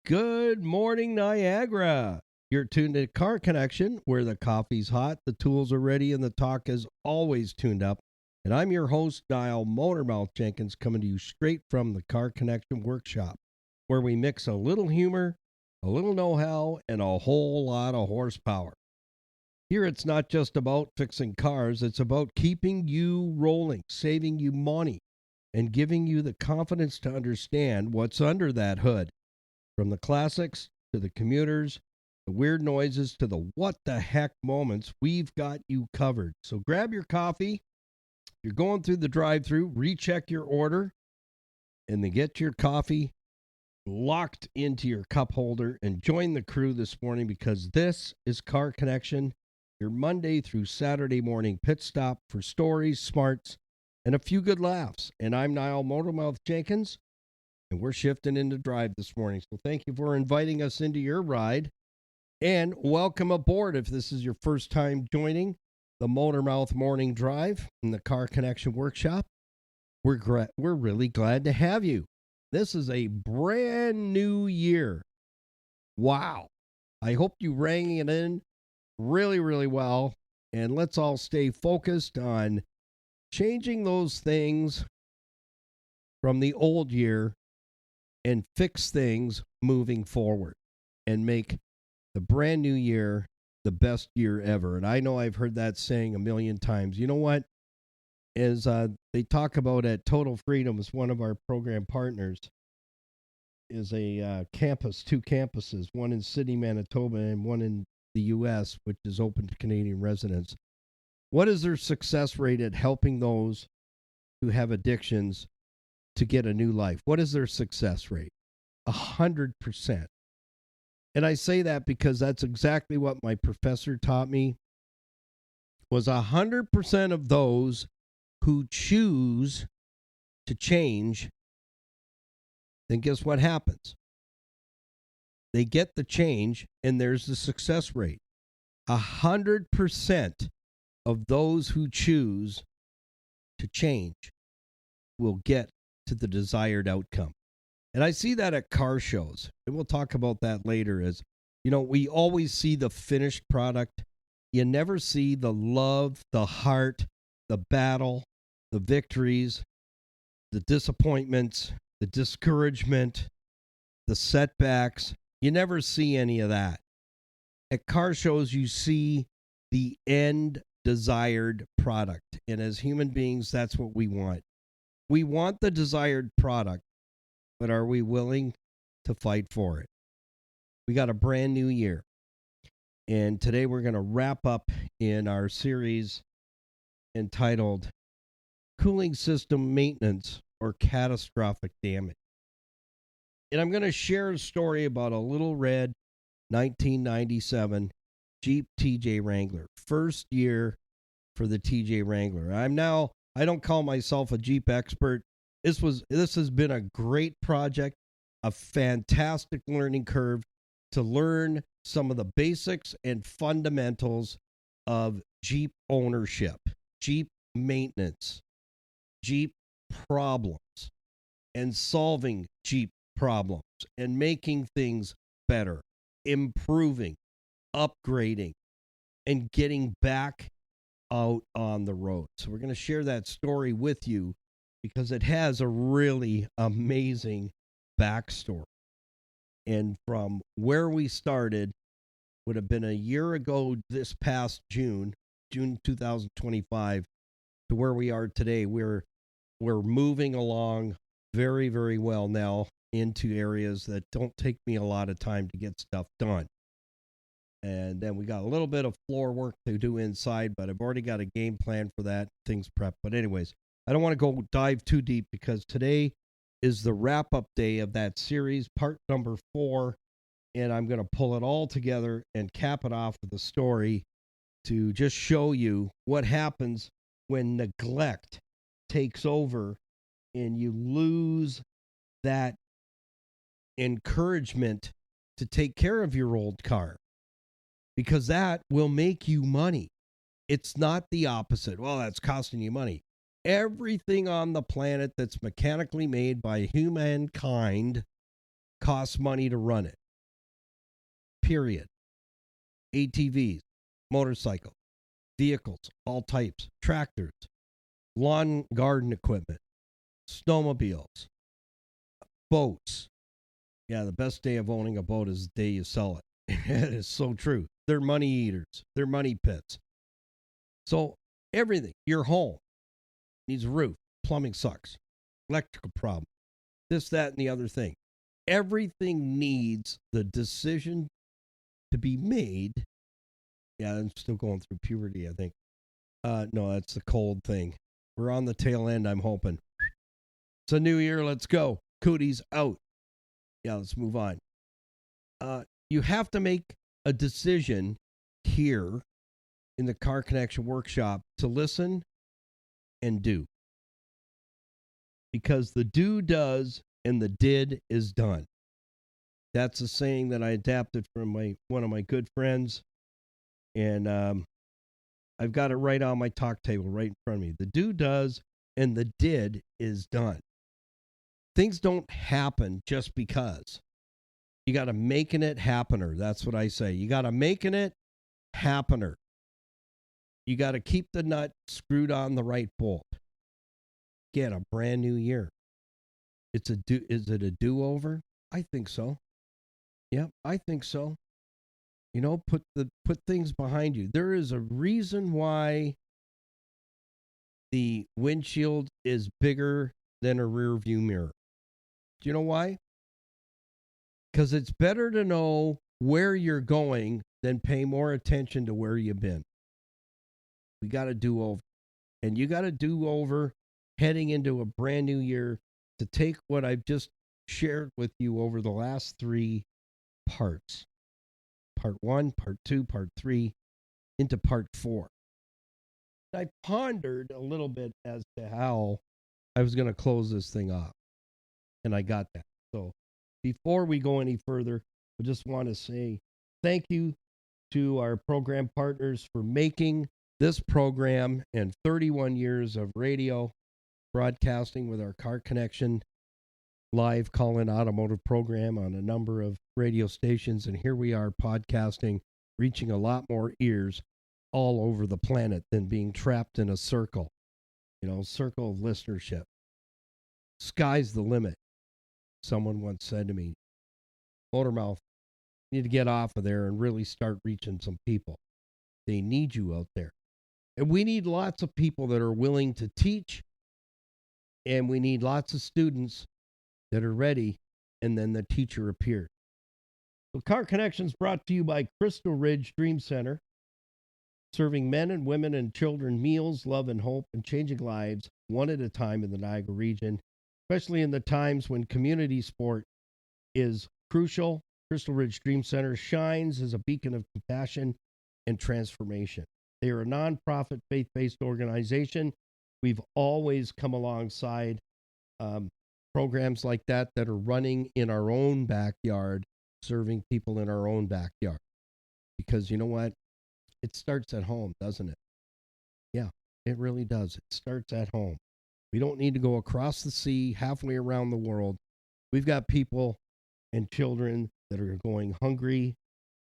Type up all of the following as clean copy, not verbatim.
Good morning, Niagara. You're tuned to Car Connection, where the coffee's hot, the tools are ready, and the talk is always tuned up. And I'm your host, Niall Motormouth Jenkins, coming to you straight from the Car Connection workshop, where we mix a little humor, a little know-how, and a whole lot of horsepower. Here, it's not just about fixing cars, it's about keeping you rolling, saving you money, and giving you the confidence to understand what's under that hood. From the classics to the commuters, the weird noises to the what the heck moments, we've got you covered. So grab your coffee. If you're going through the drive-thru, recheck your order and then get your coffee locked into your cup holder and join the crew this morning, because this is Car Connection, your Monday through Saturday morning pit stop for stories, smarts, and a few good laughs. And I'm Niall Motormouth Jenkins. And we're shifting into drive this morning. So thank you for inviting us into your ride. And welcome aboard if this is your first time joining the Motormouth Morning Drive in the Car Connection Workshop. We're really glad to have you. This is a brand new year. Wow. I hope you rang it in really, really well. And let's all stay focused on changing those things from the old year and fix things moving forward and make the brand new year the best year ever. And I know I've heard that saying a million times. You know what? As they talk about at Total Freedom, as one of our program partners, is a campus, two campuses, one in Sydney, Manitoba, and one in the U.S., which is open to Canadian residents. What is their success rate at helping those who have addictions to get a new life? What is their success rate? 100%. And I say that because that's exactly what my professor taught me, was 100% of those who choose to change, then guess what happens? They get the change, and there's the success rate. 100% of those who choose to change will get to the desired outcome. And I see that at car shows, and we'll talk about that later. As you know, we always see the finished product. You never see the love, the heart, the battle, the victories, the disappointments, the discouragement, the setbacks. You never see any of that. At car shows, you see the end desired product. And as human beings, that's what we want. We want the desired product, but are we willing to fight for it? We got a brand new year. And today we're going to wrap up in our series entitled Cooling System Maintenance or Catastrophic Damage. And I'm going to share a story about a little red 1997 Jeep TJ Wrangler. First year for the TJ Wrangler. I don't call myself a Jeep expert. This has been a great project, a fantastic learning curve to learn some of the basics and fundamentals of Jeep ownership, Jeep maintenance, Jeep problems, and solving Jeep problems and making things better, improving, upgrading, and getting back out on the road. So we're going to share that story with you because it has a really amazing backstory. And from where we started would have been a year ago this past June 2025, to where we are today. We're moving along very, very well now into areas that don't take me a lot of time to get stuff done. And then we got a little bit of floor work to do inside, but I've already got a game plan for that, things prepped. But anyways, I don't want to go dive too deep because today is the wrap-up day of that series, part number 4, and I'm going to pull it all together and cap it off with a story to just show you what happens when neglect takes over and you lose that encouragement to take care of your old car, because that will make you money. It's not the opposite. Well, that's costing you money. Everything on the planet that's mechanically made by humankind costs money to run it. Period. ATVs, motorcycles, vehicles, all types, tractors, lawn garden equipment, snowmobiles, boats. Yeah, the best day of owning a boat is the day you sell it. It is so true. They're money eaters. They're money pits. So everything, your home needs a roof, plumbing sucks, electrical problem, this, that, and the other thing. Everything needs the decision to be made. Yeah, I'm still going through puberty, I think. No, that's the cold thing. We're on the tail end, I'm hoping. It's a new year. Let's go. Cooties out. Yeah, let's move on. You have to make a decision here in the Car Connection workshop to listen and do. Because the do does and the did is done. That's a saying that I adapted from one of my good friends. And I've got it right on my talk table right in front of me. The do does and the did is done. Things don't happen just because. You got to making it happener. That's what I say. You got to making it happener. You got to keep the nut screwed on the right bolt. Get a brand new year. Is it a do-over? I think so. Yeah, I think so. You know, put things behind you. There is a reason why the windshield is bigger than a rear view mirror. Do you know why? Because it's better to know where you're going than pay more attention to where you've been. We got to do over. And you got to do over heading into a brand new year to take what I've just shared with you over the last 3 parts. Part 1, part 2, part 3, into part 4. I pondered a little bit as to how I was going to close this thing off. And I got that. So before we go any further, I just want to say thank you to our program partners for making this program and 31 years of radio broadcasting with our Car Connection live call-in automotive program on a number of radio stations. And here we are podcasting, reaching a lot more ears all over the planet than being trapped in a circle, circle of listenership. Sky's the limit. Someone once said to me, Motormouth, you need to get off of there and really start reaching some people. They need you out there. And we need lots of people that are willing to teach, and we need lots of students that are ready, and then the teacher appears. So Car Connections brought to you by Crystal Ridge Dream Center, serving men and women and children meals, love, and hope, and changing lives one at a time in the Niagara region, especially in the times when community sport is crucial. Crystal Ridge Dream Center shines as a beacon of compassion and transformation. They are a nonprofit, faith-based organization. We've always come alongside programs like that are running in our own backyard, serving people in our own backyard. Because you know what? It starts at home, doesn't it? Yeah, it really does. It starts at home. We don't need to go across the sea, halfway around the world. We've got people and children that are going hungry,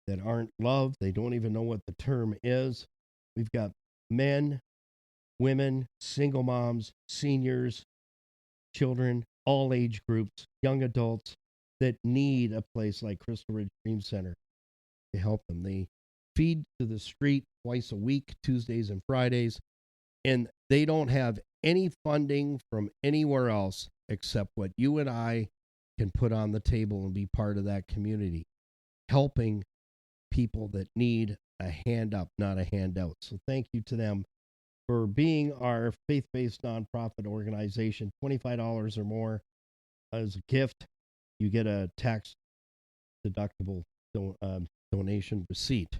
that aren't loved. They don't even know what the term is. We've got men, women, single moms, seniors, children, all age groups, young adults that need a place like Crystal Ridge Dream Center to help them. They feed to the street twice a week, Tuesdays and Fridays, and they don't have any funding from anywhere else except what you and I can put on the table and be part of that community, helping people that need a hand up, not a handout. So thank you to them for being our faith-based nonprofit organization. $25 or more as a gift. You get a tax-deductible donation receipt.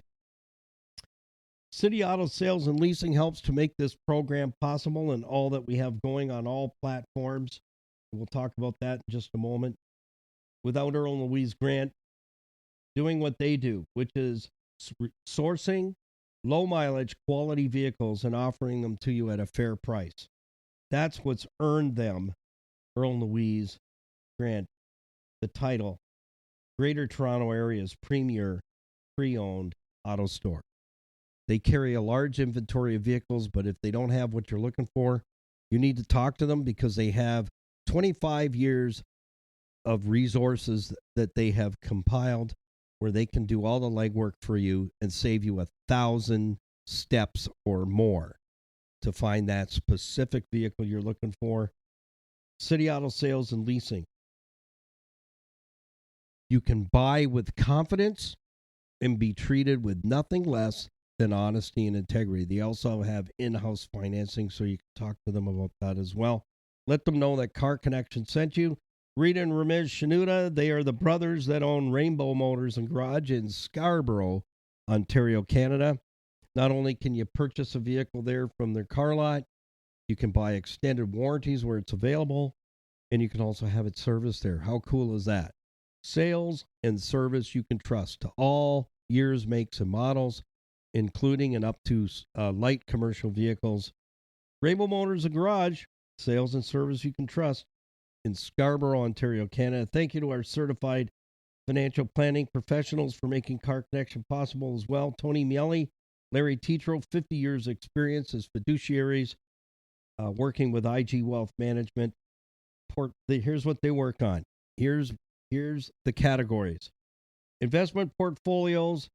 City Auto Sales and Leasing helps to make this program possible and all that we have going on all platforms. We'll talk about that in just a moment. Without Earl and Louise Grant doing what they do, which is sourcing low-mileage, quality vehicles and offering them to you at a fair price. That's what's earned them, Earl and Louise Grant, the title Greater Toronto Area's premier pre-owned auto store. They carry a large inventory of vehicles, but if they don't have what you're looking for, you need to talk to them because they have 25 years of resources that they have compiled where they can do all the legwork for you and save you 1,000 steps or more to find that specific vehicle you're looking for. City Auto Sales and Leasing. You can buy with confidence and be treated with nothing less than honesty and integrity. They also have in-house financing, so you can talk to them about that as well. Let them know that Car Connection sent you. Rita and Ramesh Shanuda, they are the brothers that own Rainbow Motors and Garage in Scarborough, Ontario, Canada. Not only can you purchase a vehicle there from their car lot, you can buy extended warranties where it's available, and you can also have it serviced there. How cool is that? Sales and service you can trust to all years, makes, and models, including and up to light commercial vehicles. Rainbow Motors and Garage, sales and service you can trust in Scarborough, Ontario, Canada. Thank you to our certified financial planning professionals for making Car Connection possible as well. Tony Miele, Larry Tetro, 50 years experience as fiduciaries, working with IG Wealth Management. Here's what they work on. Here's the categories: investment portfolios,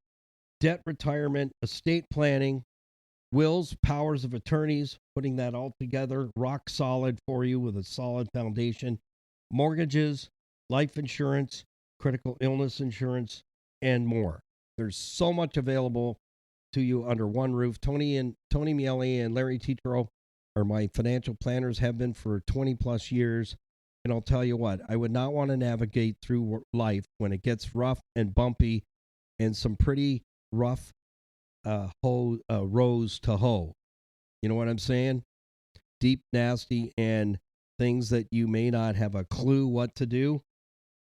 debt retirement, estate planning, wills, powers of attorneys, putting that all together, rock solid for you with a solid foundation, mortgages, life insurance, critical illness insurance, and more. There's so much available to you under one roof. Tony Miele and Larry Tetro are my financial planners, have been for 20 plus years. And I'll tell you what, I would not want to navigate through life when it gets rough and bumpy and some pretty rough rows to hoe. You know what I'm saying? Deep, nasty, and things that you may not have a clue what to do.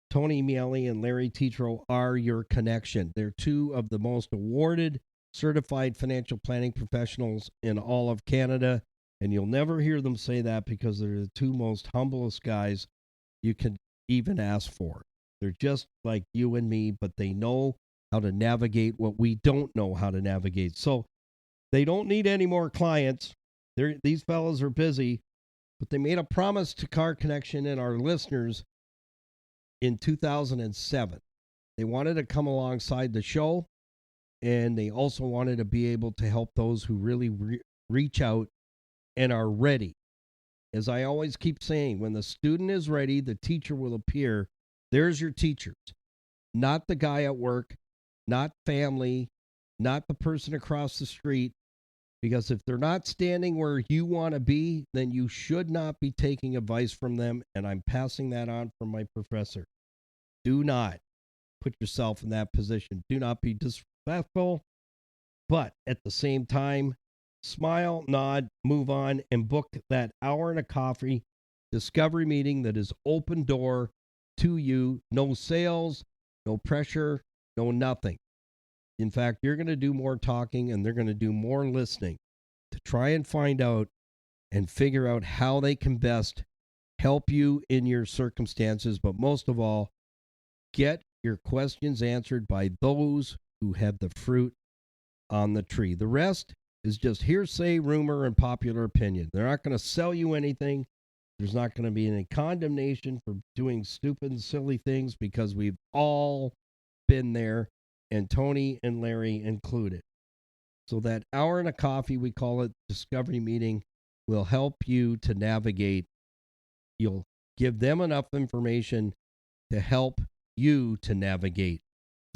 Tony Miele and Larry Tetro are your connection. They're two of the most awarded certified financial planning professionals in all of Canada. And you'll never hear them say that because they're the two most humblest guys you can even ask for. They're just like you and me, but they know how to navigate what we don't know how to navigate. So they don't need any more clients. These fellows are busy, but they made a promise to Car Connection and our listeners in 2007. They wanted to come alongside the show, and they also wanted to be able to help those who really reach out and are ready. As I always keep saying, when the student is ready, the teacher will appear. There's your teachers, not the guy at work, not family, not the person across the street. Because if they're not standing where you want to be, then you should not be taking advice from them. And I'm passing that on from my professor. Do not put yourself in that position. Do not be disrespectful. But at the same time, smile, nod, move on, and book that hour and a coffee discovery meeting that is open door to you. No sales, no pressure, no nothing. In fact, you're going to do more talking and they're going to do more listening to try and find out and figure out how they can best help you in your circumstances. But most of all, get your questions answered by those who have the fruit on the tree. The rest is just hearsay, rumor, and popular opinion. They're not going to sell you anything. There's not going to be any condemnation for doing stupid and silly things because we've all been there, and Tony and Larry included. So that hour and a coffee, we call it discovery meeting, will help you to navigate. You'll give them enough information to help you to navigate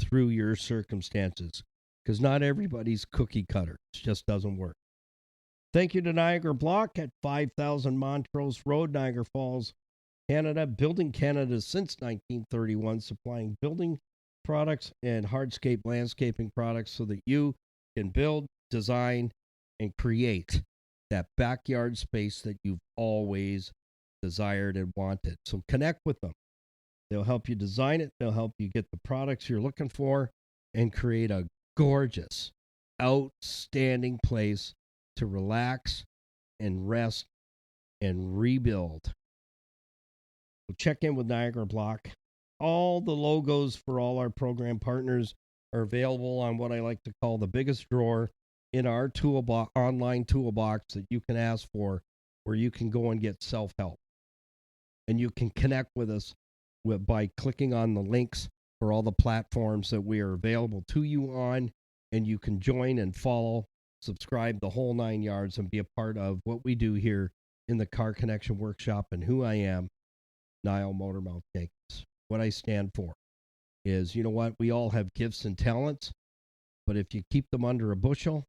through your circumstances. Because not everybody's cookie cutter. It just doesn't work. Thank you to Niagara Block at 5000 Montrose Road, Niagara Falls, Canada. Building Canada since 1931, supplying building products and hardscape landscaping products so that you can build, design, and create that backyard space that you've always desired and wanted. So connect with them. They'll help you design it. They'll help you get the products you're looking for and create a gorgeous, outstanding place to relax and rest and rebuild. So check in with Niagara Block all the logos for all our program partners are available on what I like to call the biggest drawer in our toolbox, online toolbox that you can ask for, where you can go and get self-help. And you can connect with us by clicking on the links for all the platforms that we are available to you on, and you can join and follow, subscribe the whole 9 yards, and be a part of what we do here in the Car Connection Workshop. And who I am, Niall Motormouth Jenkins. What I stand for is, you know what, we all have gifts and talents, but if you keep them under a bushel,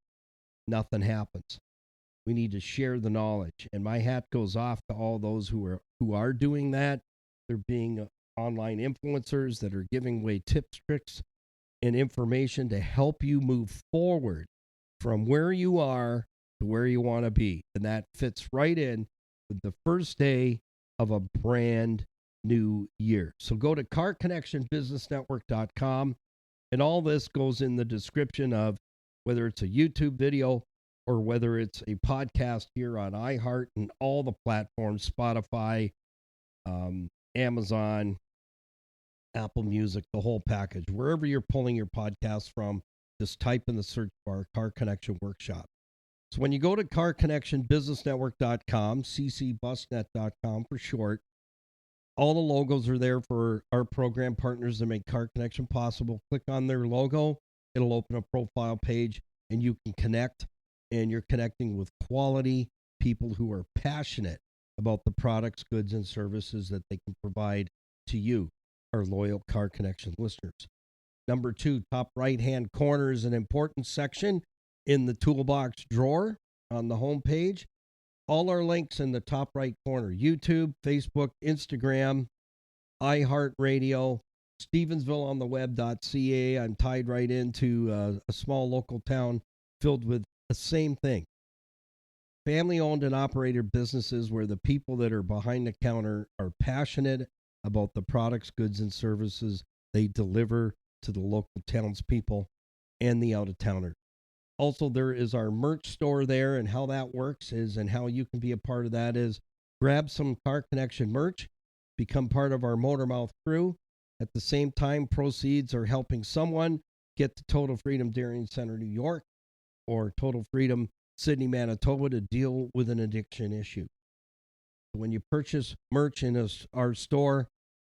nothing happens. We need to share the knowledge, and my hat goes off to all those who are doing that. They're being online influencers that are giving away tips, tricks, and information to help you move forward from where you are to where you want to be. And that fits right in with the first day of a brand new year. So go to carconnectionbusinessnetwork.com, and all this goes in the description of whether it's a YouTube video or whether it's a podcast here on iHeart and all the platforms, Spotify, Amazon, Apple Music, the whole package. Wherever you're pulling your podcast from, just type in the search bar, Car Connection Workshop. So when you go to carconnectionbusinessnetwork.com, ccbusnet.com for short, all the logos are there for our program partners that make Car Connection possible. Click on their logo. It'll open a profile page, and you can connect, and you're connecting with quality people who are passionate about the products, goods, and services that they can provide to you, our loyal Car Connection listeners. Number 2, top right-hand corner is an important section in the toolbox drawer on the home page. All our links in the top right corner: YouTube, Facebook, Instagram, iHeartRadio, Stevensvilleontheweb.ca. I'm tied right into a small local town filled with the same thing. Family-owned and operated businesses where the people that are behind the counter are passionate about the products, goods, and services they deliver to the local townspeople and the out-of-towners. Also, there is our merch store there, and how that works is, and how you can be a part of that is, grab some Car Connection merch, become part of our Motormouth crew. At the same time, proceeds are helping someone get to Total Freedom Darien Center, New York, or Total Freedom Sydney, Manitoba, to deal with an addiction issue. When you purchase merch in our store,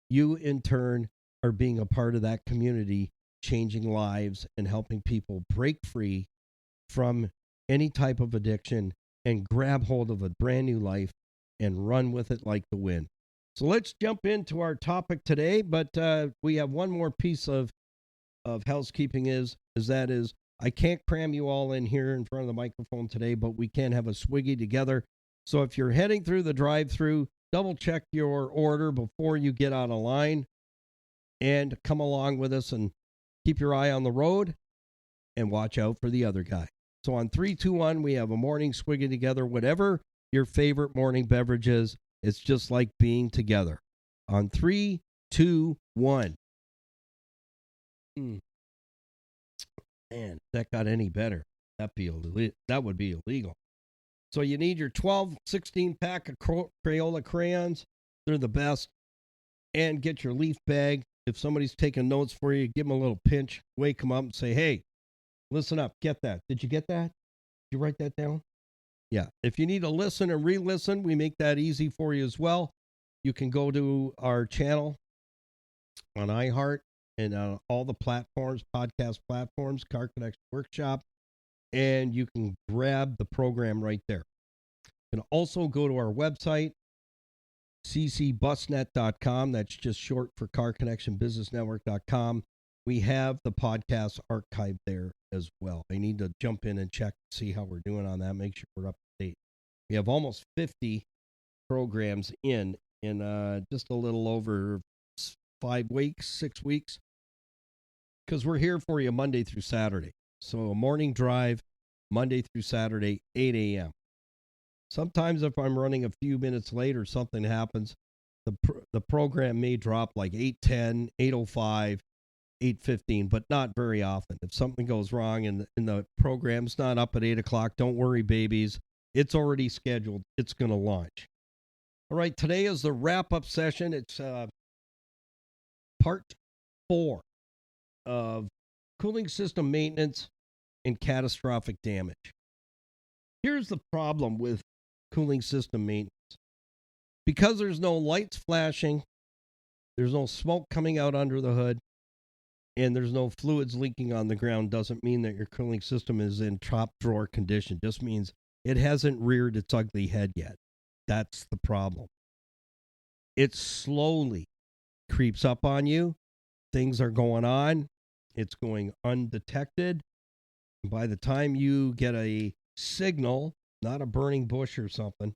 you in turn are being a part of that community, changing lives and helping people break free from any type of addiction and grab hold of a brand new life and run with it like the wind. So let's jump into our topic today, but we have one more piece of housekeeping is I can't cram you all in here in front of the microphone today, but we can have a swiggy together. So if you're heading through the drive-through, double check your order before you get out of line and come along with us and keep your eye on the road and watch out for the other guy. So on 3, 2, 1, we have a morning swiggy together. Whatever your favorite morning beverage is, it's just like being together. On 3, 2, 1. Man, if that got any better, that would be illegal. So you need your 12, 16 pack of Crayola crayons. They're the best. And get your leaf bag. If somebody's taking notes for you, give them a little pinch, wake them up and say, hey, listen up, get that. Did you get that? Did you write that down? Yeah. If you need to listen and re-listen, we make that easy for you as well. You can go to our channel on iHeart and on all the platforms, podcast platforms, Car Connection Workshop, and you can grab the program right there. You can also go to our website, ccbusnet.com. That's just short for carconnectionbusinessnetwork.com. We have the podcast archived there as well. I need to jump in and check to see how we're doing on that, make sure we're up to date. We have almost 50 programs in just a little over 5 weeks, 6 weeks, because we're here for you Monday through Saturday. So a morning drive, Monday through Saturday, 8 a.m. Sometimes if I'm running a few minutes late or something happens, the program may drop like 8:10, 8:05, 8:15, but not very often. If something goes wrong and the program's not up at 8 o'clock, don't worry, babies. It's already scheduled. It's going to launch. All right, today is the wrap-up session. It's part 4 of cooling system maintenance and catastrophic damage. Here's the problem with cooling system maintenance. Because there's no lights flashing, there's no smoke coming out under the hood, and there's no fluids leaking on the ground, doesn't mean that your cooling system is in top drawer condition. Just means it hasn't reared its ugly head yet. That's the problem. It slowly creeps up on you. Things are going on. It's going undetected. By the time you get a signal, not a burning bush or something,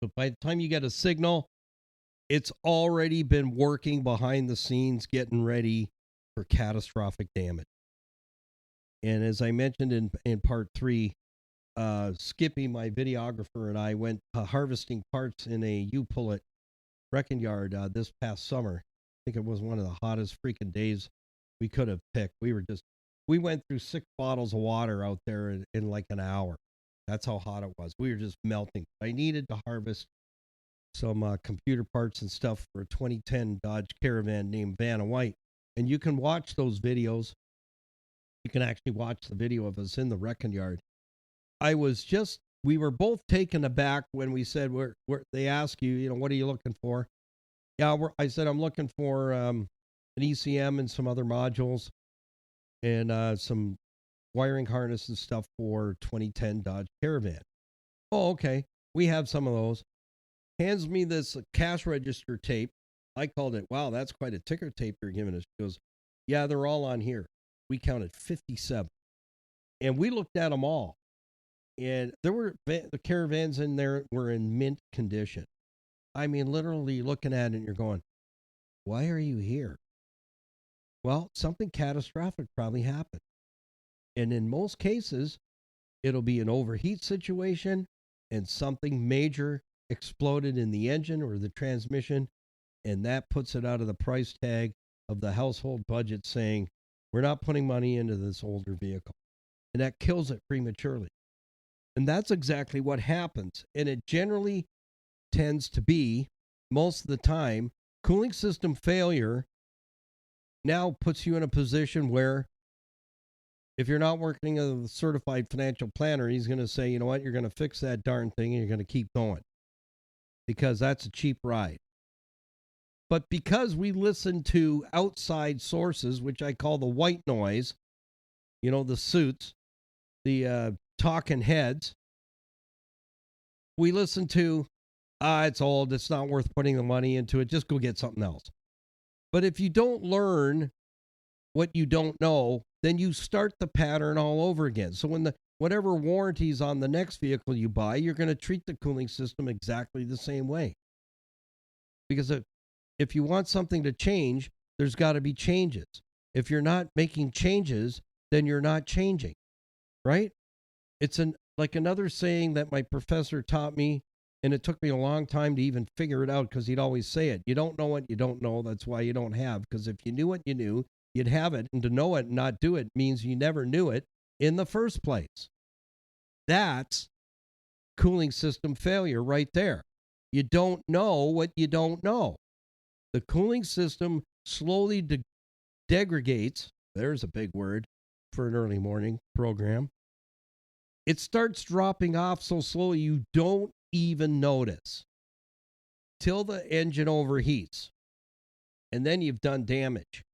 but by the time you get a signal, it's already been working behind the scenes, getting ready for catastrophic damage. And as I mentioned in part 3, Skippy, my videographer, and I went harvesting parts in a U-Pullet wrecking yard this past summer. I think it was one of the hottest freaking days we could have picked. We went through 6 bottles of water out there in like an hour. That's how hot it was. We were just melting. I needed to harvest some computer parts and stuff for a 2010 Dodge Caravan named Vanna White. And you can watch those videos. You can actually watch the video of us in the wrecking yard. We were both taken aback when we said, they ask you, what are you looking for? Yeah, I said, I'm looking for an ECM and some other modules and some wiring harness and stuff for 2010 Dodge Caravan. Oh, okay. We have some of those. Hands me this cash register tape. I called it, wow, that's quite a ticker tape you're giving us. She goes, yeah, they're all on here. We counted 57. And we looked at them all. And the Caravans in there were in mint condition. I mean, literally looking at it and you're going, why are you here? Well, something catastrophic probably happened. And in most cases, it'll be an overheat situation and something major exploded in the engine or the transmission. And that puts it out of the price tag of the household budget saying, we're not putting money into this older vehicle. And that kills it prematurely. And that's exactly what happens. And it generally tends to be, most of the time, cooling system failure now puts you in a position where if you're not working as a certified financial planner, he's going to say, you know what, you're going to fix that darn thing and you're going to keep going because that's a cheap ride. But because we listen to outside sources, which I call the white noise, the suits, the talking heads, we listen to, it's old, it's not worth putting the money into it, just go get something else. But if you don't learn what you don't know, then you start the pattern all over again. So when whatever warranties on the next vehicle you buy, you're going to treat the cooling system exactly the same way. Because if you want something to change, there's got to be changes. If you're not making changes, then you're not changing, right? It's like another saying that my professor taught me, and it took me a long time to even figure it out because he'd always say it. You don't know what you don't know. That's why you don't have. Because if you knew what you knew, you'd have it. And to know it and not do it means you never knew it in the first place. That's cooling system failure right there. You don't know what you don't know. The cooling system slowly degradates. There's a big word for an early morning program. It starts dropping off so slowly you don't even notice till the engine overheats. And then you've done damage.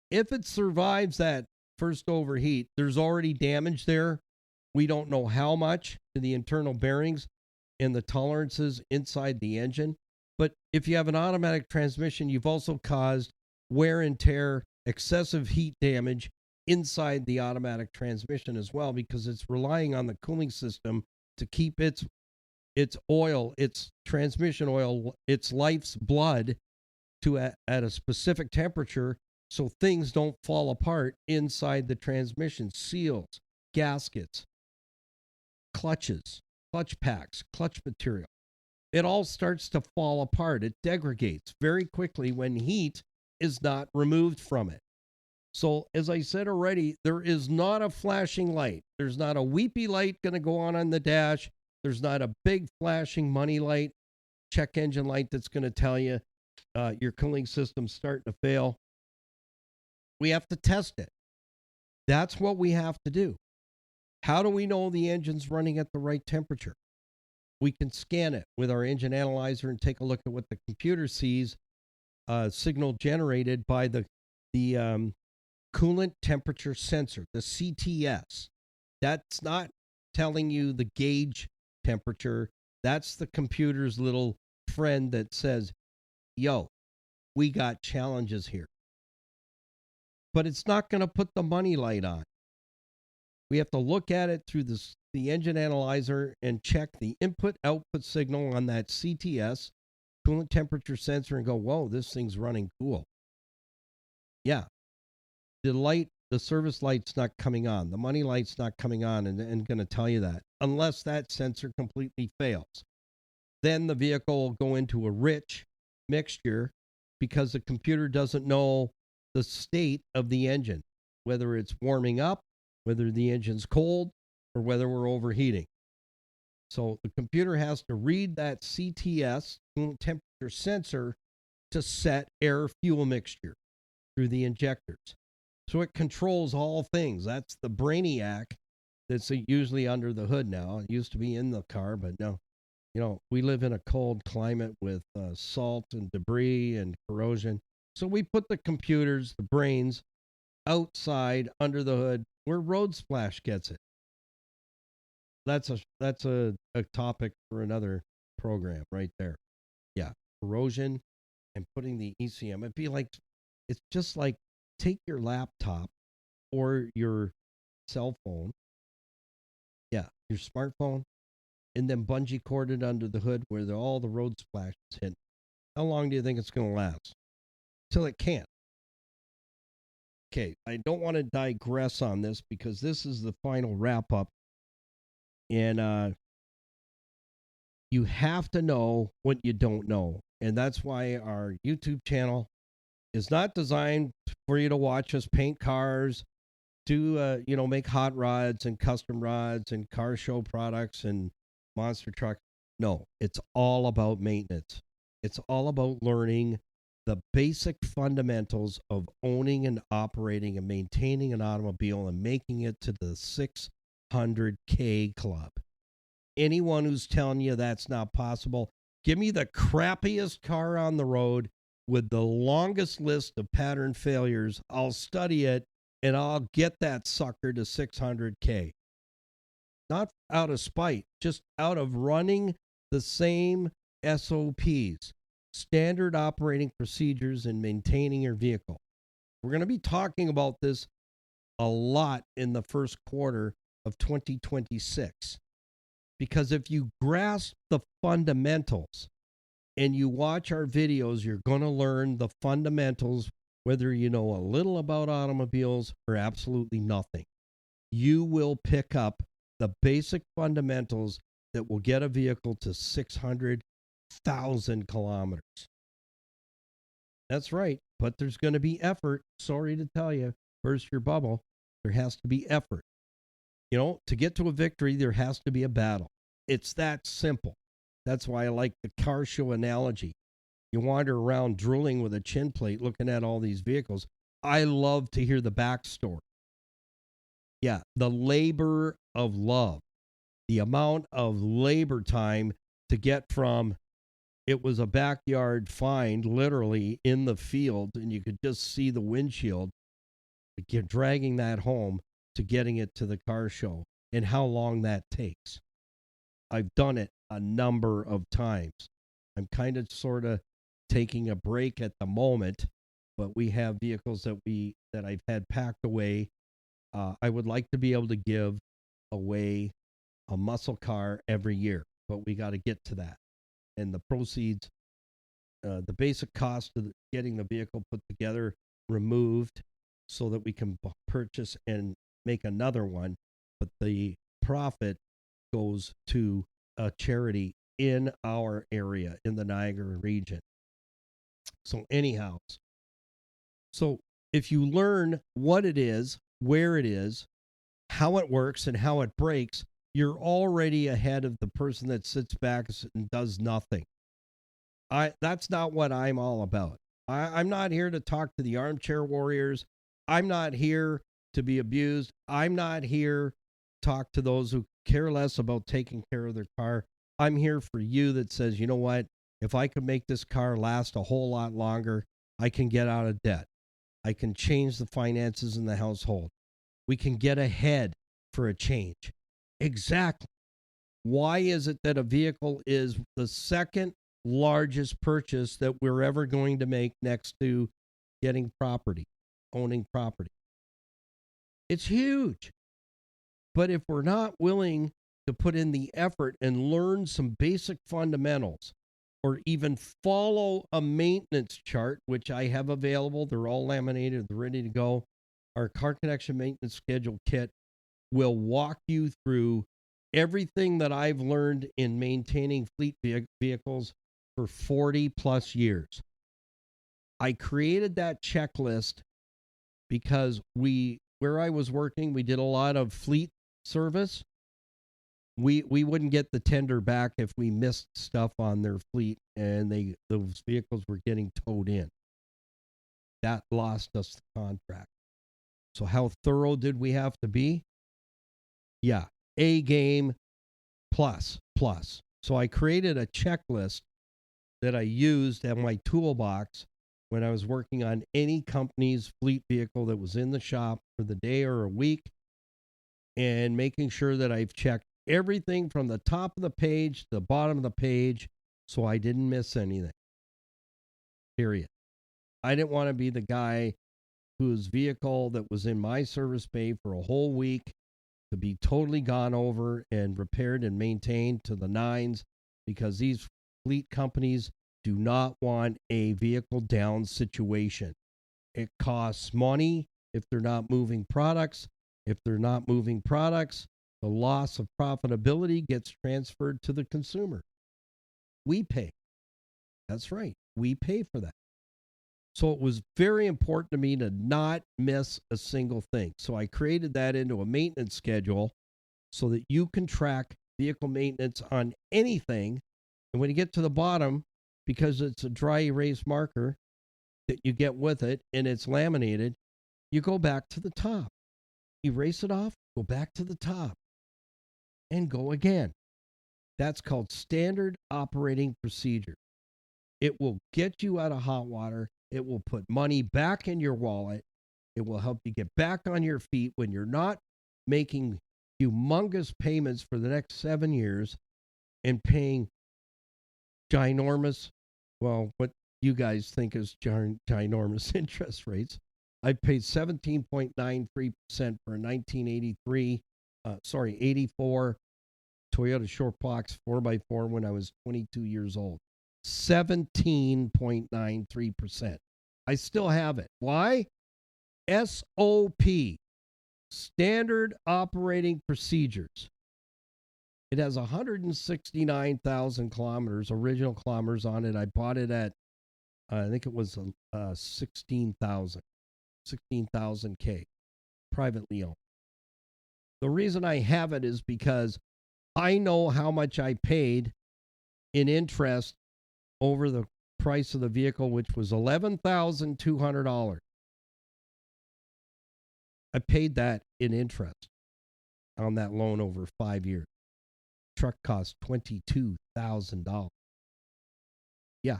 If it survives that first overheat, there's already damage there. We don't know how much to the internal bearings and the tolerances inside the engine. But if you have an automatic transmission, you've also caused wear and tear, excessive heat damage inside the automatic transmission as well, because it's relying on the cooling system to keep its oil, its transmission oil, its life's blood at a specific temperature so things don't fall apart inside the transmission. Seals, gaskets, clutches, clutch packs, clutch material. It all starts to fall apart. It degradates very quickly when heat is not removed from it. So, as I said already, there is not a flashing light. There's not a weepy light going to go on the dash. There's not a big flashing money light, check engine light that's going to tell you your cooling system's starting to fail, we have to test it. That's what we have to do. How do we know the engine's running at the right temperature? We can scan it with our engine analyzer and take a look at what the computer sees, signal generated by the coolant temperature sensor, the CTS. That's not telling you the gauge temperature. That's the computer's little friend that says, yo, we got challenges here. But it's not going to put the money light on. We have to look at it through the engine analyzer and check the input-output signal on that CTS, coolant temperature sensor, and go, whoa, this thing's running cool. Yeah. The service light's not coming on. The money light's not coming on and going to tell you that unless that sensor completely fails. Then the vehicle will go into a rich mixture because the computer doesn't know the state of the engine, whether it's warming up, whether the engine's cold, or whether we're overheating. So the computer has to read that CTS, coolant temperature sensor, to set air fuel mixture through the injectors. So it controls all things. That's the brainiac that's usually under the hood now. It used to be in the car, but no. We live in a cold climate with salt and debris and corrosion. So we put the computers, the brains, outside under the hood where road splash gets it. That's a topic for another program right there. Yeah, corrosion and putting the ECM. It's just like take your laptop or your cell phone, your smartphone, and then bungee cord it under the hood where all the road splashes hit. How long do you think it's going to last? Till it can't. Okay, I don't want to digress on this because this is the final wrap up. And you have to know what you don't know. And that's why our YouTube channel is not designed for you to watch us paint cars, do, make hot rods and custom rods and car show products and monster truck. No, it's all about maintenance. It's all about learning the basic fundamentals of owning and operating and maintaining an automobile and making it to the 600K club. Anyone who's telling you that's not possible, give me the crappiest car on the road with the longest list of pattern failures. I'll study it and I'll get that sucker to 600K. Not out of spite, just out of running the same SOPs, standard operating procedures, and maintaining your vehicle. We're going to be talking about this a lot in the first quarter of 2026. Because if you grasp the fundamentals and you watch our videos, you're going to learn the fundamentals, whether you know a little about automobiles or absolutely nothing. You will pick up the basic fundamentals that will get a vehicle to 600,000 kilometers. That's right, but there's going to be effort. Sorry to tell you, burst your bubble. There has to be effort. To get to a victory, there has to be a battle. It's that simple. That's why I like the car show analogy. You wander around drooling with a chin plate looking at all these vehicles. I love to hear the backstory. Yeah, the labor of love, the amount of labor time to get from it was a backyard find literally in the field and you could just see the windshield, you're dragging that home to getting it to the car show and how long that takes. I've done it a number of times. I'm kind of sort of taking a break at the moment, but we have vehicles that I've had packed away. I would like to be able to give away a muscle car every year, but we got to get to that. And the proceeds, the basic cost of getting the vehicle put together, removed so that we can purchase and make another one. But the profit goes to a charity in our area, in the Niagara region. So anyhow, if you learn what it is, where it is, how it works, and how it breaks, you're already ahead of the person that sits back and does nothing. That's not what I'm all about. I'm not here to talk to the armchair warriors. I'm not here to be abused. I'm not here to talk to those who care less about taking care of their car. I'm here for you that says, you know what? If I could make this car last a whole lot longer, I can get out of debt. I can change the finances in the household. We can get ahead for a change. Exactly. Why is it that a vehicle is the second largest purchase that we're ever going to make next to getting property, owning property? It's huge. But if we're not willing to put in the effort and learn some basic fundamentals, or even follow a maintenance chart, which I have available, they're all laminated, they're ready to go. Our Car Connection Maintenance Schedule kit will walk you through everything that I've learned in maintaining fleet vehicles for 40 plus years. I created that checklist because where I was working, we did a lot of fleet service. We wouldn't get the tender back if we missed stuff on their fleet and those vehicles were getting towed in. That lost us the contract. So how thorough did we have to be? Yeah, A game plus. So I created a checklist that I used at my toolbox when I was working on any company's fleet vehicle that was in the shop for the day or a week, and making sure that I've checked everything from the top of the page to the bottom of the page so I didn't miss anything. Period. I didn't want to be the guy whose vehicle that was in my service bay for a whole week to be totally gone over and repaired and maintained to the nines, because these fleet companies do not want a vehicle down situation. It costs money if they're not moving products. If they're not moving products, the loss of profitability gets transferred to the consumer. We pay. That's right. We pay for that. So it was very important to me to not miss a single thing. So I created that into a maintenance schedule so that you can track vehicle maintenance on anything. And when you get to the bottom, because it's a dry erase marker that you get with it and it's laminated, you go back to the top. Erase it off, go back to the top, and go again. That's called standard operating procedure. It will get you out of hot water. It will put money back in your wallet. It will help you get back on your feet when you're not making humongous payments for the next 7 years and paying ginormous, well, what you guys think is ginormous interest rates. I paid 17.93% for a 84 Toyota Short Box 4x4 when I was 22 years old. 17.93%. I still have it. Why? SOP, Standard Operating Procedures. It has 169,000 kilometers, original kilometers on it. I bought it at, I think it was 16,000 K, privately owned. The reason I have it is because I know how much I paid in interest over the price of the vehicle, which was $11,200. I paid that in interest on that loan over 5 years. Truck cost $22,000. Yeah.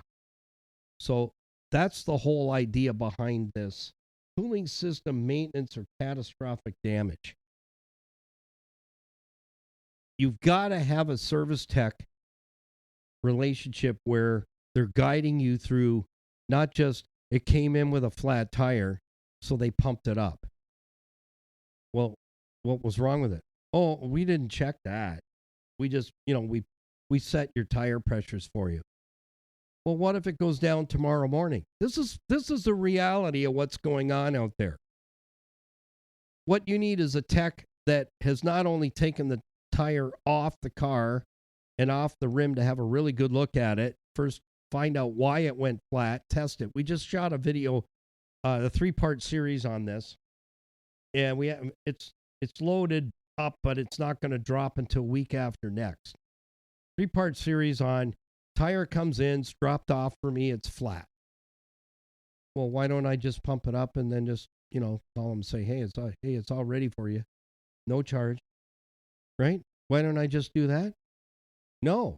So that's the whole idea behind this cooling system maintenance or catastrophic damage. You've got to have a service tech relationship where they're guiding you through, not just it came in with a flat tire, so they pumped it up. Well, what was wrong with it? Oh, we didn't check that. We just, we set your tire pressures for you. Well, what if it goes down tomorrow morning? This is the reality of what's going on out there. What you need is a tech that has not only taken the tire off the car and off the rim to have a really good look at it. First, find out why it went flat, test it. We just shot a video, a 3-part series on this, and it's loaded up, but it's not going to drop until week after next. 3-part series on Tire comes in, it's dropped off for me, it's flat. Well, why don't I just pump it up and then just, call them and say, hey, it's all ready for you. No charge. Right? Why don't I just do that? No.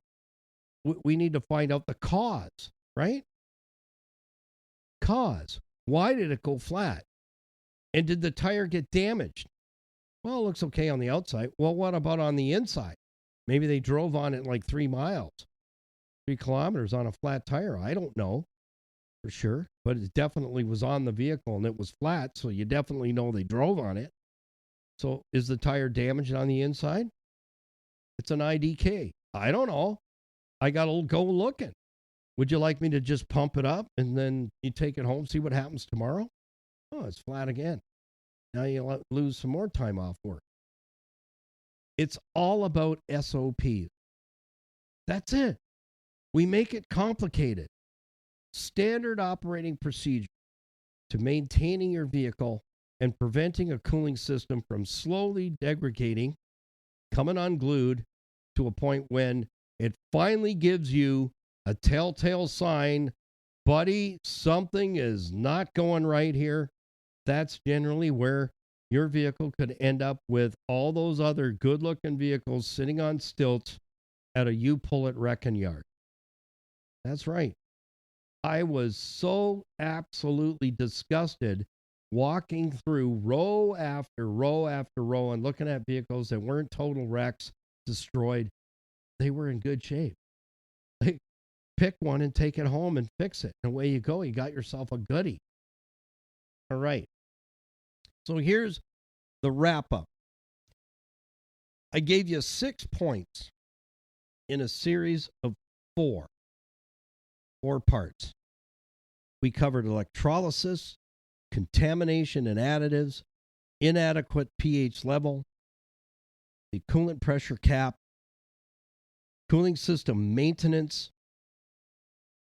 We need to find out the cause, right? Cause. Why did it go flat? And did the tire get damaged? Well, it looks okay on the outside. Well, what about on the inside? Maybe they drove on it like 3 miles, 3 kilometers on a flat tire. I don't know for sure, but it definitely was on the vehicle and it was flat, so you definitely know they drove on it. So is the tire damaged on the inside? It's an IDK. I don't know. I got to go looking. Would you like me to just pump it up and then you take it home, see what happens tomorrow? Oh, it's flat again. Now you lose some more time off work. It's all about SOPs. That's it. We make it complicated. Standard operating procedure to maintaining your vehicle and preventing a cooling system from slowly degrading, coming unglued to a point when it finally gives you a telltale sign, buddy, something is not going right here. That's generally where your vehicle could end up with all those other good-looking vehicles sitting on stilts at a you-pull-it wrecking yard. That's right. I was so absolutely disgusted walking through row after row after row and looking at vehicles that weren't total wrecks, destroyed. They were in good shape. Like, pick one and take it home and fix it. And away you go. You got yourself a goodie. All right. So here's the wrap up. I gave you 6 points in a series of 4 parts. We covered electrolysis, contamination and additives, inadequate pH level, the coolant pressure cap, cooling system maintenance,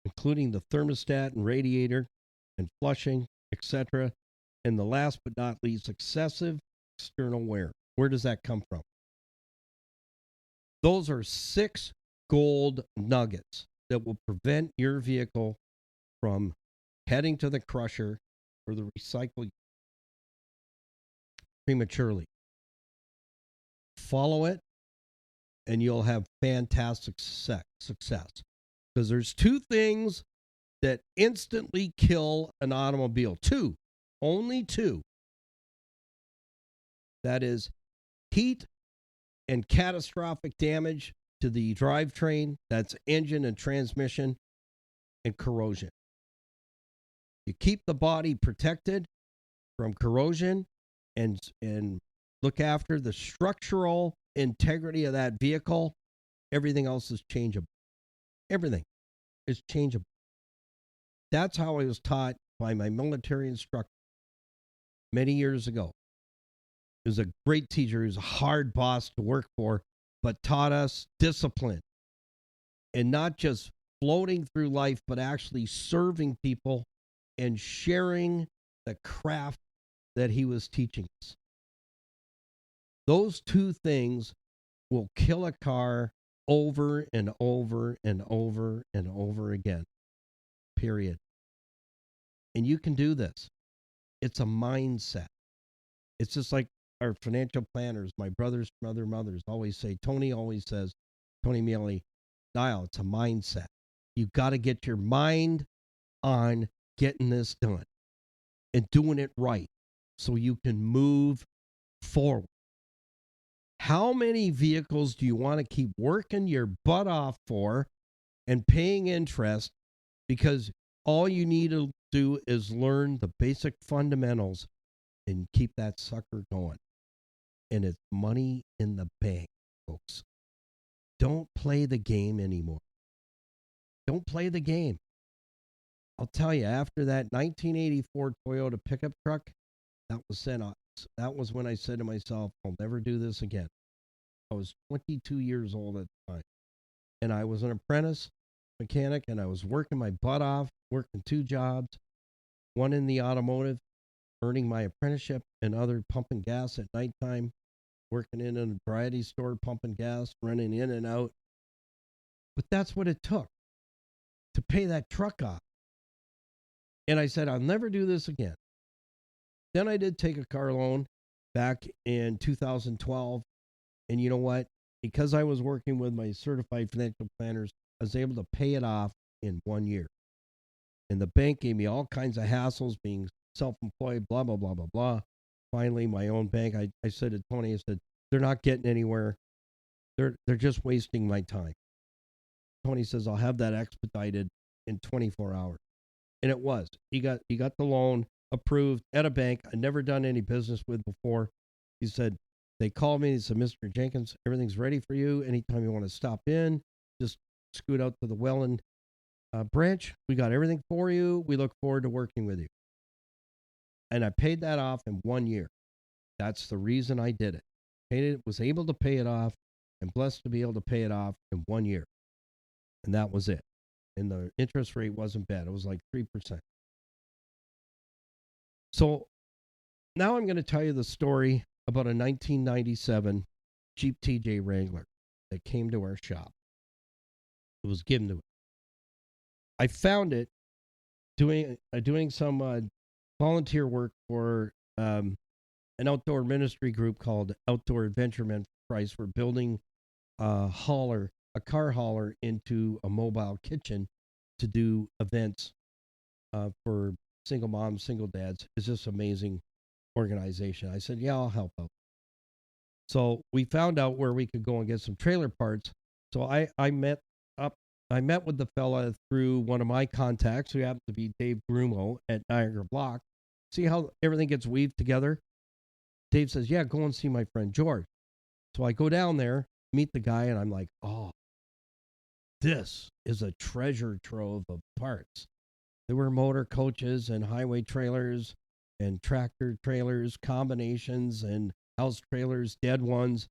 including the thermostat and radiator and flushing, etc. And the last but not least, excessive external wear. Where does that come from? Those are 6 gold nuggets that will prevent your vehicle from heading to the crusher or the recycle prematurely. Follow it, and you'll have fantastic success. Because there's 2 things that instantly kill an automobile. 2. Only 2. That is heat and catastrophic damage to the drivetrain. That's engine and transmission, and corrosion. You keep the body protected from corrosion and look after the structural integrity of that vehicle. Everything else is changeable. Everything is changeable. That's how I was taught by my military instructor many years ago. He was a great teacher. He was a hard boss to work for, but taught us discipline and not just floating through life, but actually serving people and sharing the craft that he was teaching us. Those 2 things will kill a car over and over and over and over again. Period. And you can do this. It's a mindset. It's just like our financial planners, my brothers from other mothers always say, Tony Mealy, Dial, it's a mindset. You got to get your mind on getting this done and doing it right so you can move forward. How many vehicles do you want to keep working your butt off for and paying interest because all you need to do is learn the basic fundamentals and keep that sucker going? And it's money in the bank, folks. Don't play the game anymore. Don't play the game. I'll tell you, after that 1984 Toyota pickup truck, that was when I said to myself, I'll never do this again. I was 22 years old at the time. And I was an apprentice mechanic, and I was working my butt off, working 2 jobs, one in the automotive, earning my apprenticeship, and other pumping gas at nighttime, working in a variety store, pumping gas, running in and out. But that's what it took. to pay that truck off. And I said, I'll never do this again. Then I did take a car loan back in 2012. And you know what? Because I was working with my certified financial planners, I was able to pay it off in 1 year. And the bank gave me all kinds of hassles, being self-employed, blah, blah, blah, blah, blah. Finally, my own bank, I said to Tony, I said, they're not getting anywhere. They're just wasting my time. Tony says, I'll have that expedited in 24 hours. And it was. He got the loan approved at a bank I'd never done any business with before. He said, they called me. He said, Mr. Jenkins, everything's ready for you. Anytime you want to stop in, just scoot out to the Welland branch. We got everything for you. We look forward to working with you. And I paid that off in 1 year. That's the reason I did it. Paid it, was able to pay it off, and blessed to be able to pay it off in 1 year. And that was it. And the interest rate wasn't bad. It was like 3%. So now I'm going to tell you the story about a 1997 Jeep TJ Wrangler that came to our shop. It was given to us. I found it doing some volunteer work for an outdoor ministry group called Outdoor Adventuremen for Christ. We're building a car hauler into a mobile kitchen to do events for single moms, single dads. It's just amazing organization. I said, yeah, I'll help out. So we found out where we could go and get some trailer parts. So I met with the fella through one of my contacts, who happened to be Dave Grumo at Niagara Block. See how everything gets weaved together? Dave says, yeah, go and see my friend George. So I go down there, meet the guy, and I'm like, oh, this is a treasure trove of parts. There were motor coaches and highway trailers and tractor trailers, combinations and house trailers, dead ones.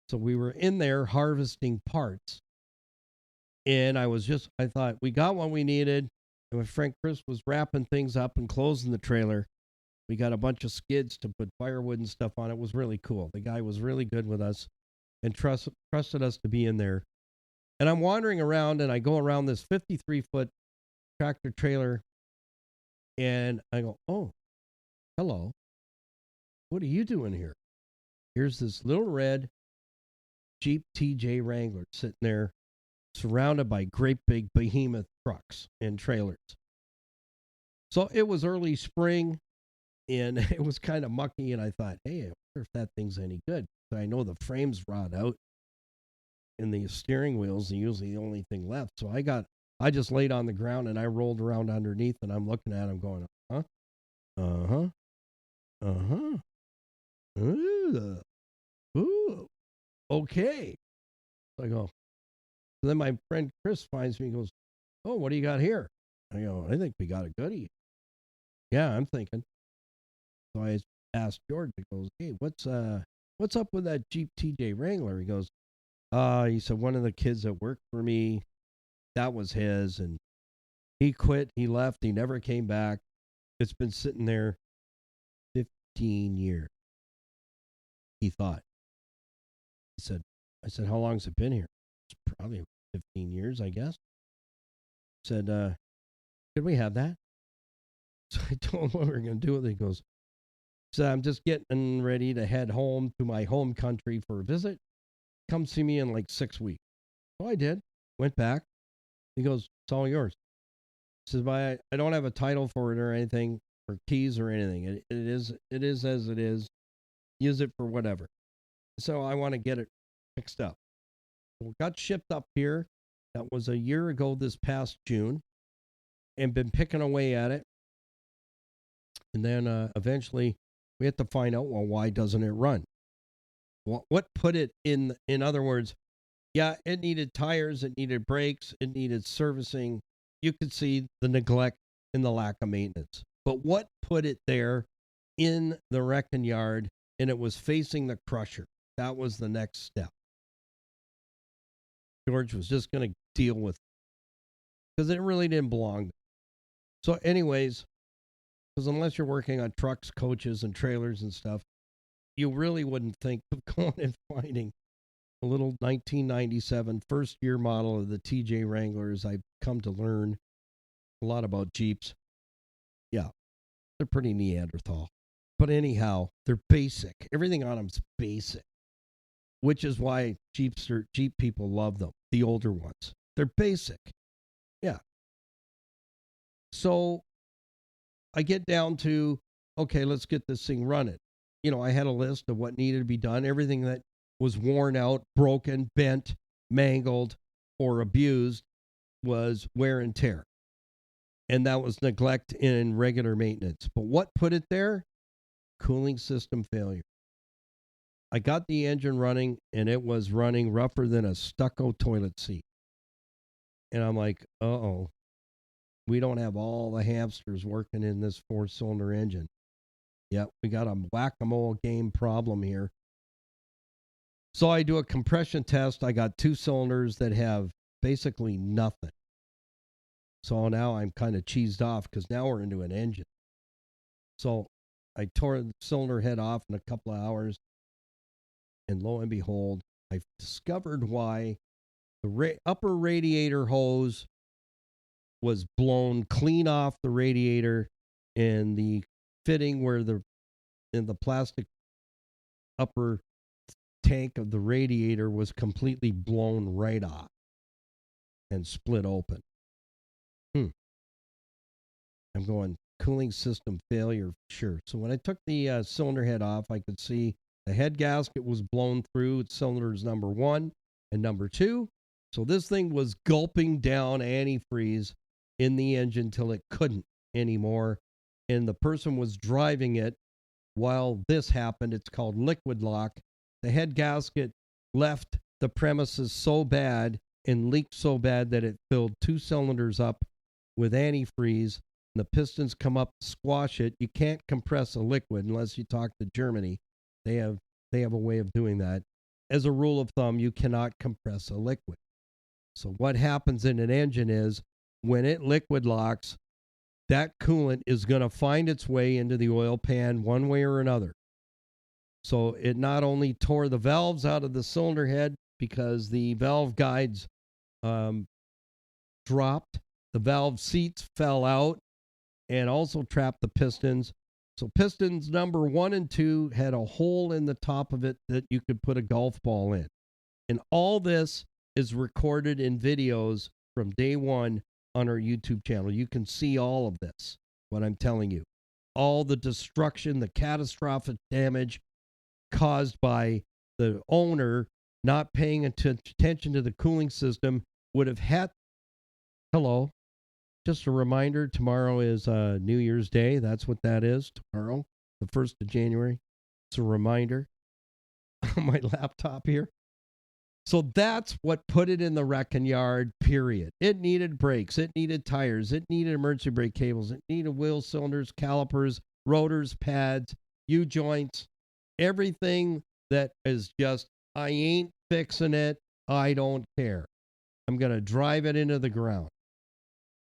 So we were in there harvesting parts. And I thought, we got what we needed. And when Frank Chris was wrapping things up and closing the trailer, we got a bunch of skids to put firewood and stuff on. It was really cool. The guy was really good with us and trusted us to be in there. And I'm wandering around, and I go around this 53-foot tractor trailer, and I go, oh, hello. What are you doing here? Here's this little red Jeep TJ Wrangler sitting there, surrounded by great big behemoth trucks and trailers. So it was early spring, and it was kind of mucky, and I thought, hey, I wonder if that thing's any good. So I know the frame's rot out, and the steering wheel's usually the only thing left. So I just laid on the ground, and I rolled around underneath, and I'm looking at him going, huh? Uh-huh. Uh-huh. Ooh. Okay. So I go. So then my friend Chris finds me and goes, oh, what do you got here? I go, I think we got a goodie. Yeah, I'm thinking. So I asked George, he goes, hey, what's up with that Jeep TJ Wrangler? He goes, he said, one of the kids that worked for me, that was his, and he quit, he left, he never came back. It's been sitting there 15 years. He thought. I said, how long's it been here? It's probably 15 years, I guess. Said, could we have that? So I told him what we were going to do with it. He goes, so I'm just getting ready to head home to my home country for a visit. Come see me in like 6 weeks. So I did. Went back. He goes, it's all yours. He says, but I don't have a title for it or anything, or keys or anything. It is as it is. Use it for whatever. So I want to get it fixed up. Well, got shipped up here. That was a year ago this past June, and been picking away at it. And then eventually we had to find out, well, why doesn't it run? What put it in other words, yeah, it needed tires, it needed brakes, it needed servicing. You could see the neglect and the lack of maintenance. But what put it there in the wrecking yard, and it was facing the crusher? That was the next step. George was just going to deal with it because it really didn't belong. So anyways, because unless you're working on trucks, coaches, and trailers and stuff, you really wouldn't think of going and finding a little 1997 first year model of the TJ Wranglers. I've come to learn a lot about Jeeps. Yeah, they're pretty Neanderthal. But anyhow, they're basic. Everything on them's basic, which is why Jeep people love them, the older ones. They're basic. Yeah. So I get down to, okay, let's get this thing running. You know, I had a list of what needed to be done. Everything that was worn out, broken, bent, mangled, or abused was wear and tear. And that was neglect in regular maintenance. But what put it there? Cooling system failure. I got the engine running, and it was running rougher than a stucco toilet seat. And I'm like, uh-oh. We don't have all the hamsters working in this four-cylinder engine. Yep, we got a whack-a-mole game problem here. So I do a compression test. I got 2 cylinders that have basically nothing. So now I'm kind of cheesed off because now we're into an engine. So I tore the cylinder head off in a couple of hours. And lo and behold, I discovered why the upper radiator hose was blown clean off the radiator, and the fitting where in the plastic upper tank of the radiator was completely blown right off and split open. I'm going, cooling system failure, sure. So when I took the cylinder head off, I could see the head gasket was blown through. It's cylinders number 1 and number 2. So this thing was gulping down antifreeze in the engine till it couldn't anymore. And the person was driving it while this happened. It's called liquid lock. The head gasket left the premises so bad and leaked so bad that it filled 2 cylinders up with antifreeze. And the pistons come up to squash it. You can't compress a liquid unless you talk to Germany. They have a way of doing that. As a rule of thumb, you cannot compress a liquid. So what happens in an engine is when it liquid locks, that coolant is going to find its way into the oil pan one way or another. So it not only tore the valves out of the cylinder head because the valve guides dropped, the valve seats fell out, and also trapped the pistons. So pistons number 1 and 2 had a hole in the top of it that you could put a golf ball in. And all this is recorded in videos from day one on our YouTube channel. You can see all of this, what I'm telling you. All the destruction, the catastrophic damage caused by the owner not paying attention to the cooling system would have had. Hello. Just a reminder, tomorrow is New Year's Day. That's what that is, tomorrow, the 1st of January. It's a reminder on my laptop here. So that's what put it in the wrecking yard, period. It needed brakes. It needed tires. It needed emergency brake cables. It needed wheel cylinders, calipers, rotors, pads, U-joints, everything that is just, I ain't fixing it. I don't care. I'm going to drive it into the ground.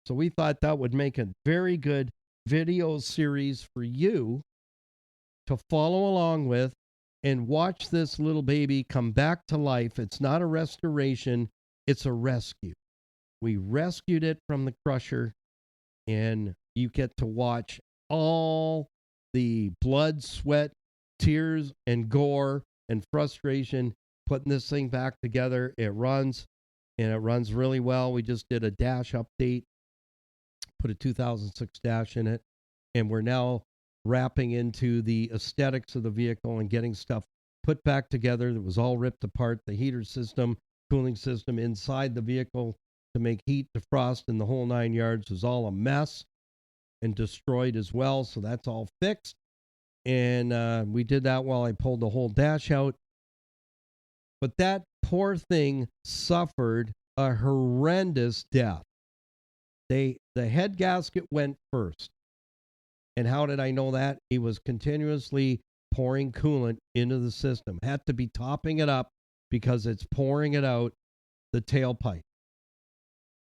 So we thought that would make a very good video series for you to follow along with and watch this little baby come back to life. It's not a restoration, it's a rescue. We rescued it from the crusher, and you get to watch all the blood, sweat, tears, and gore and frustration putting this thing back together. It runs, and it runs really well. We just did a dash update. Put a 2006 dash in it, and we're now wrapping into the aesthetics of the vehicle and getting stuff put back together that was all ripped apart, the heater system, cooling system inside the vehicle to make heat, defrost, and the whole 9 yards was all a mess and destroyed as well, so that's all fixed. And we did that while I pulled the whole dash out. But that poor thing suffered a horrendous death. The head gasket went first. And how did I know that? He was continuously pouring coolant into the system. Had to be topping it up because it's pouring it out the tailpipe.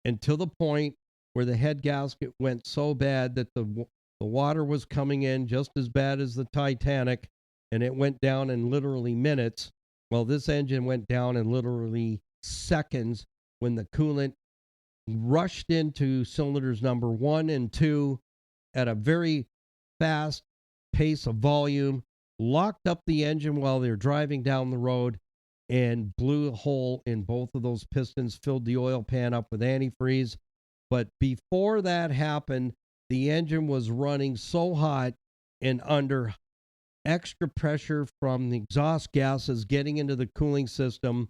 And to the point where the head gasket went so bad that the water was coming in just as bad as the Titanic, and it went down in literally minutes. Well, this engine went down in literally seconds when the coolant rushed into cylinders number 1 and 2 at a very fast pace of volume, locked up the engine while they're driving down the road, and blew a hole in both of those pistons, filled the oil pan up with antifreeze. But before that happened, the engine was running so hot and under extra pressure from the exhaust gases getting into the cooling system,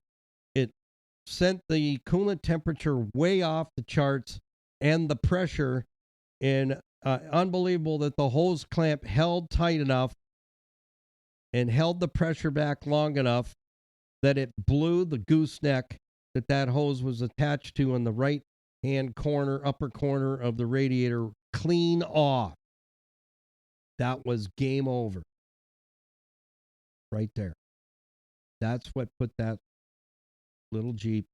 it sent the coolant temperature way off the charts and the pressure. And unbelievable that the hose clamp held tight enough and held the pressure back long enough that it blew the gooseneck that hose was attached to in the right hand corner, upper corner of the radiator clean off. That was game over. Right there. That's what put that little Jeep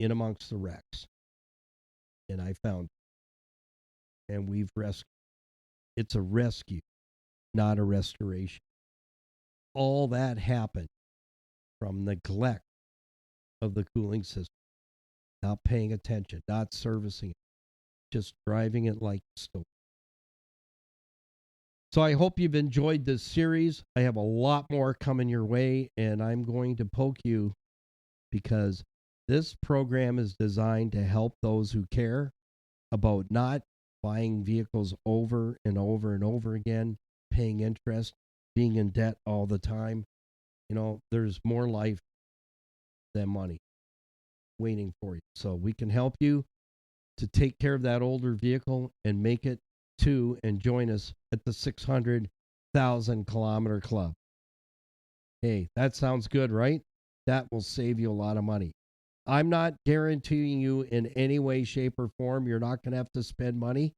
in amongst the wrecks. And I found it. And we've rescued. It's a rescue, not a restoration. All that happened from neglect of the cooling system. Not paying attention, not servicing it, just driving it like a stove. So I hope you've enjoyed this series. I have a lot more coming your way, and I'm going to poke you because this program is designed to help those who care about not buying vehicles over and over and over again, paying interest, being in debt all the time. You know, there's more life than money waiting for you. So we can help you to take care of that older vehicle and make it to and join us at the 600,000 kilometer club. Hey, that sounds good, right? That will save you a lot of money. I'm not guaranteeing you in any way, shape, or form you're not going to have to spend money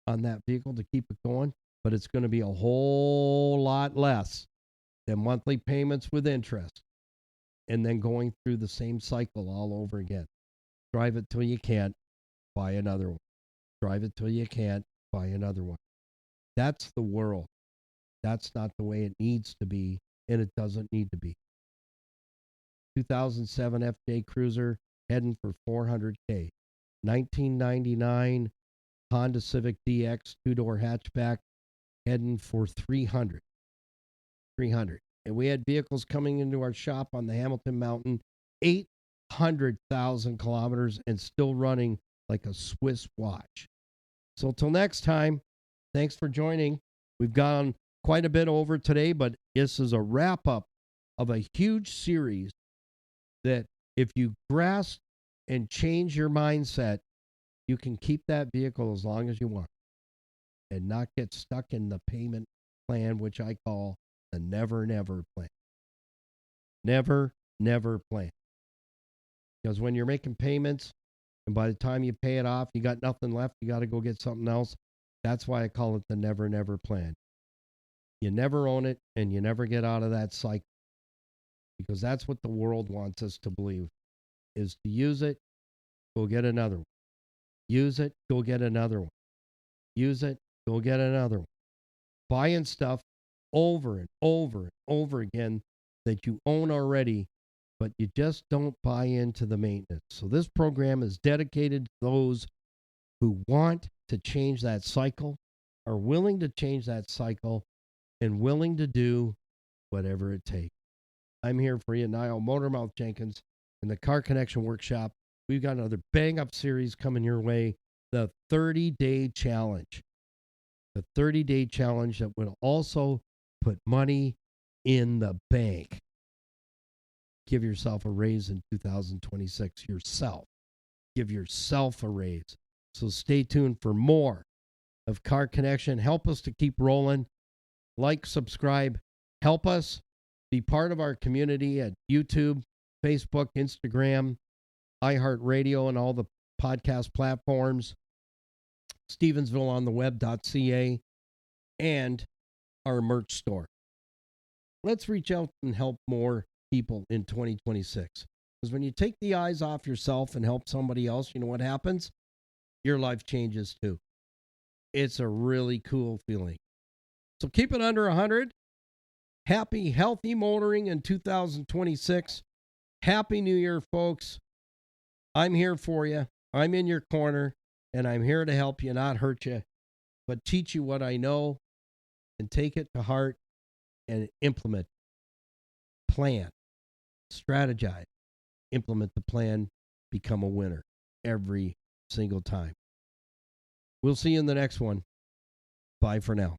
on that vehicle to keep it going, but it's going to be a whole lot less than monthly payments with interest and then going through the same cycle all over again. Drive it till you can't, buy another one. Drive it till you can't, buy another one. That's the world. That's not the way it needs to be, and it doesn't need to be. 2007 FJ Cruiser heading for 400K. 1999 Honda Civic DX two-door hatchback heading for 300. 300. And we had vehicles coming into our shop on the Hamilton Mountain, 800,000 kilometers and still running like a Swiss watch. So till next time, thanks for joining. We've gone quite a bit over today, but this is a wrap-up of a huge series that if you grasp and change your mindset, you can keep that vehicle as long as you want and not get stuck in the payment plan, which I call the never, never plan. Never, never plan. Because when you're making payments and by the time you pay it off, you got nothing left, you got to go get something else. That's why I call it the never, never plan. You never own it and you never get out of that cycle. Because that's what the world wants us to believe, is to use it, go get another one. Use it, go get another one. Use it, go get another one. Buying stuff over and over and over again that you own already, but you just don't buy into the maintenance. So this program is dedicated to those who want to change that cycle, are willing to change that cycle, and willing to do whatever it takes. I'm here for you, Niall Motormouth Jenkins, in the Car Connection Workshop. We've got another bang-up series coming your way, the 30-day challenge. The 30-day challenge that will also put money in the bank. Give yourself a raise in 2026 yourself. Give yourself a raise. So stay tuned for more of Car Connection. Help us to keep rolling. Like, subscribe. Help us be part of our community at YouTube, Facebook, Instagram, iHeartRadio, and all the podcast platforms, Stevensvilleontheweb.ca, and our merch store. Let's reach out and help more people in 2026. Because when you take the eyes off yourself and help somebody else, you know what happens? Your life changes too. It's a really cool feeling. So keep it under 100. Happy, healthy motoring in 2026. Happy New Year, folks. I'm here for you. I'm in your corner, and I'm here to help you, not hurt you, but teach you what I know and take it to heart and implement. Plan, strategize, implement the plan, become a winner every single time. We'll see you in the next one. Bye for now.